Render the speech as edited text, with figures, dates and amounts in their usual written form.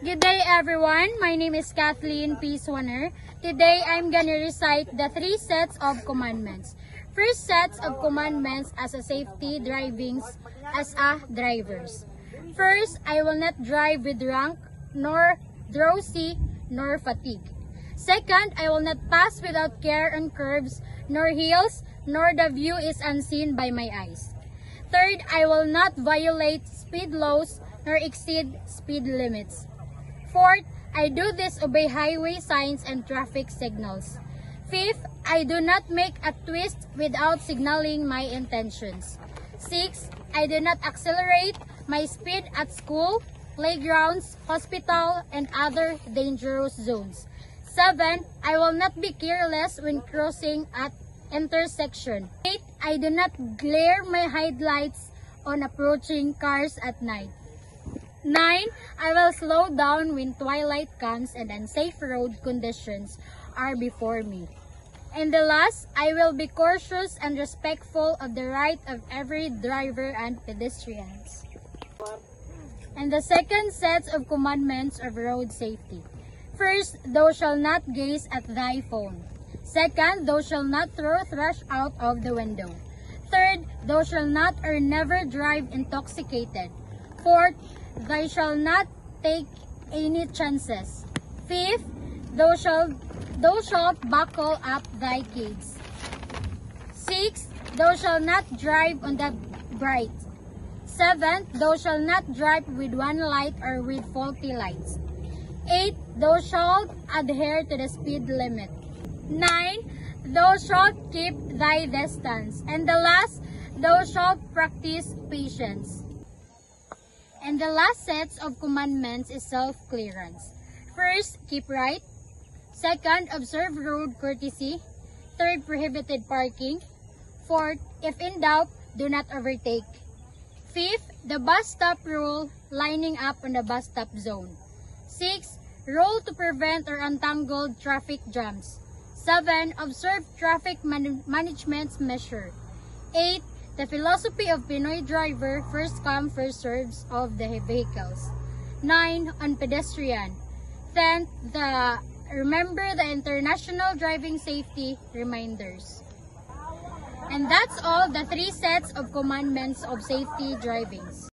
Good day everyone, my name is Kathleen P. Swanner. Today I'm gonna recite the 3 sets of commandments. First sets of commandments as a safety drivings as a drivers. First, I will not drive with drunk, nor drowsy, nor fatigue. Second, I will not pass without care on curbs, nor hills, nor the view is unseen by my eyes. Third, I will not violate speed laws, nor exceed speed limits. Fourth, I do this obey highway signs and traffic signals. Fifth, I do not make a twist without signaling my intentions. Sixth, I do not accelerate my speed at school, playgrounds, hospital, and other dangerous zones. 7. I will not be careless when crossing at intersection. 8. I do not glare my headlights on approaching cars at night. 9. I will slow down when twilight comes and unsafe road conditions are before me. And the last, I will be cautious and respectful of the right of every driver and pedestrians. And the second set of commandments of road safety. First, thou shalt not gaze at thy phone. Second, thou shalt not throw trash out of the window. Third, thou shalt not or never drive intoxicated. Fourth, thou shalt not take any chances. Fifth, thou shalt buckle up thy gates. Sixth, thou shalt not drive on the bright. Seventh, thou shalt not drive with one light or with faulty lights. 8. Thou shalt adhere to the speed limit. 9. Thou shalt keep thy distance. And the last, thou shalt practice patience. And the last sets of commandments is self-clearance. First, keep right. Second, observe road courtesy. Third, prohibited parking. Fourth, if in doubt, do not overtake. Fifth, the bus stop rule, lining up on the bus stop zone. 6. Rule to prevent or untangle traffic jams. 7. Observe traffic management measure. 8. The philosophy of Pinoy driver, first come, first serves of the vehicles. 9. On pedestrian. 10. Remember the international driving safety reminders. And that's all the 3 sets of commandments of safety drivings.